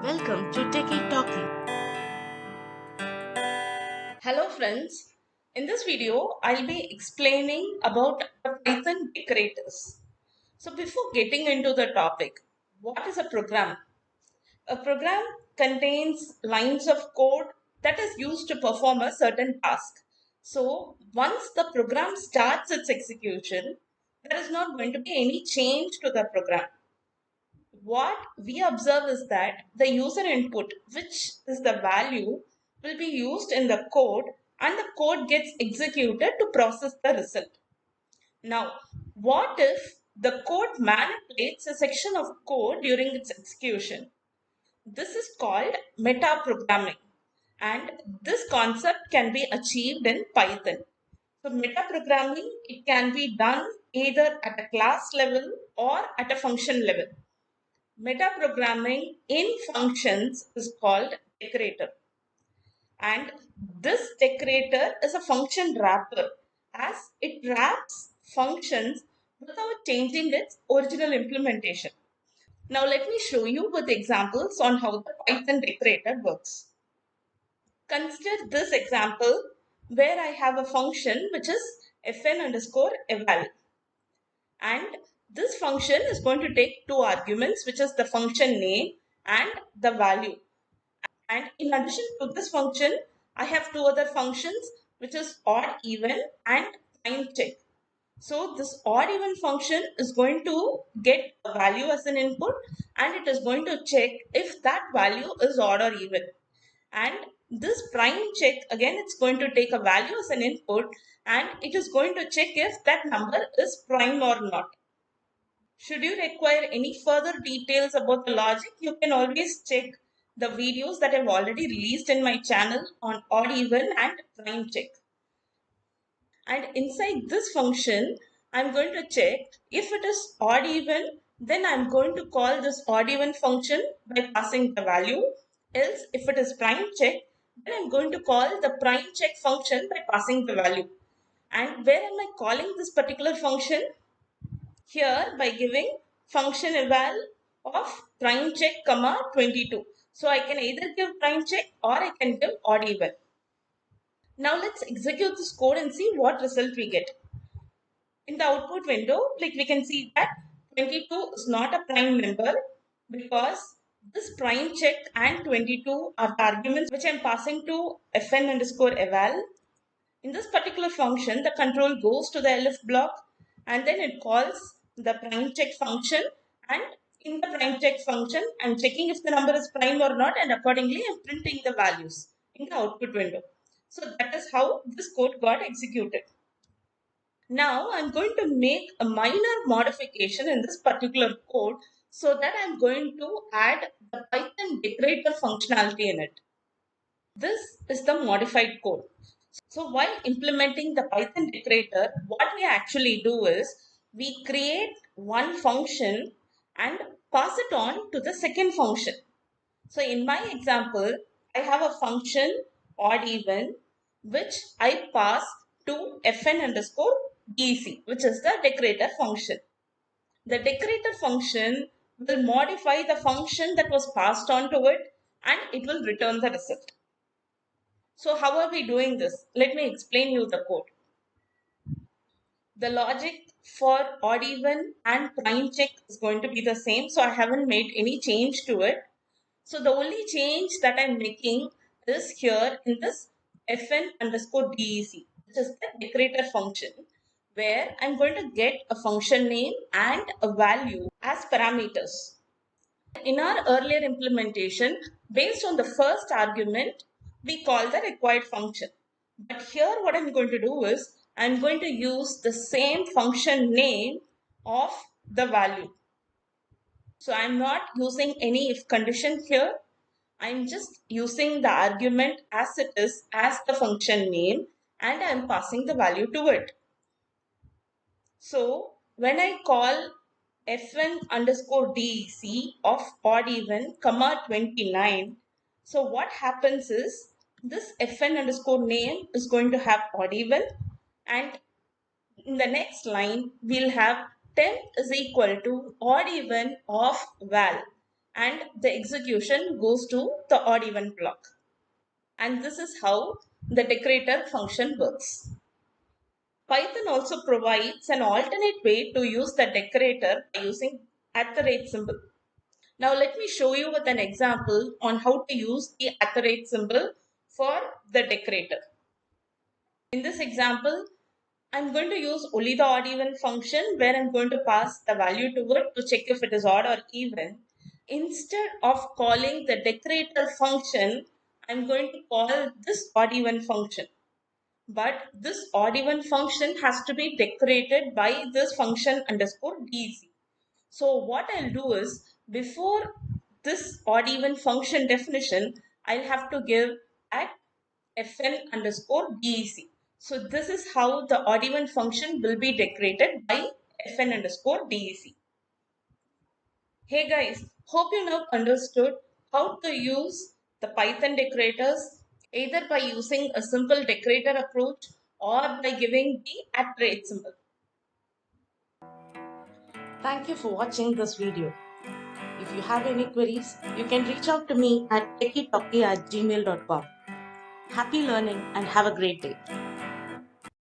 Welcome to Techietalkee. Hello friends. In this video, I'll be explaining about the Python decorators. So before getting into the topic, what is a program? A program contains lines of code that is used to perform a certain task. So once the program starts its execution, there is not going to be any change to the program. What we observe is that the user input, which is the value, will be used in the code and the code gets executed to process the result. Now, what if the code manipulates a section of code during its execution? This is called metaprogramming, and this concept can be achieved in Python. So metaprogramming, it can be done either at a class level or at a function level. Metaprogramming in functions is called decorator. And this decorator is a function wrapper as it wraps functions without changing its original implementation. Now let me show you with examples on how the Python decorator works. Consider this example where I have a function which is fn underscore eval. And this function is going to take two arguments, which is the function name and the value. And in addition to this function, I have two other functions, which is odd even and prime check. So this odd even function is going to get a value as an input and it is going to check if that value is odd or even. And this prime check, again, it's going to take a value as an input and it is going to check if that number is prime or not. Should you require any further details about the logic, you can always check the videos that I've already released in my channel on odd even and prime check. And inside this function, I'm going to check if it is odd even, then I'm going to call this odd even function by passing the value. Else, if it is prime check, then I'm going to call the prime check function by passing the value. And where am I calling this particular function? Here by giving function eval of prime check comma 22. So I can either give prime check or I can give odd even. Now let's execute this code and see what result we get. In the output window, like we can see that 22 is not a prime number because this prime check and 22 are the arguments which I am passing to fn underscore eval. In this particular function, the control goes to the elif block and then it calls the prime check function, and in the prime check function, I'm checking if the number is prime or not, and accordingly I'm printing the values in the output window. So that is how this code got executed. Now I'm going to make a minor modification in this particular code so that I'm going to add the Python decorator functionality in it. This is the modified code. So while implementing the Python decorator, what we actually do is we create one function and pass it on to the second function. So in my example, I have a function odd even which I pass to fn underscore dec, which is the decorator function. The decorator function will modify the function that was passed on to it and it will return the result. So how are we doing this? Let me explain you the code. The logic for odd even and prime check is going to be the same. So I haven't made any change to it. So the only change that I'm making is here in this fn underscore dec, which is the decorator function, where I'm going to get a function name and a value as parameters. In our earlier implementation, based on the first argument, we call the required function. But here what I'm going to do is, I'm going to use the same function name of the value. So I'm not using any if condition here. I'm just using the argument as it is as the function name and I'm passing the value to it. So when I call fn underscore dec of odd even comma 29, so what happens is this fn underscore name is going to have odd even, and in the next line we'll have temp is equal to odd even of val, and the execution goes to the odd even block. And this is how the decorator function works. Python also provides an alternate way to use the decorator by using at the rate symbol. Now let me show you with an example on how to use the at the rate symbol for the decorator. In this example, I'm going to use only the odd even function where I'm going to pass the value to it to check if it is odd or even. Instead of calling the decorator function, I'm going to call this odd even function. But this odd even function has to be decorated by this function underscore dec. So what I'll do is, before this odd even function definition, I'll have to give at fn underscore dec. So this is how the odd even function will be decorated by fn underscore dec. Hey guys, hope you now understood how to use the Python decorators either by using a simple decorator approach or by giving the at rate symbol. Thank you for watching this video. If you have any queries, you can reach out to me at techietalkee@gmail.com. Happy learning and have a great day.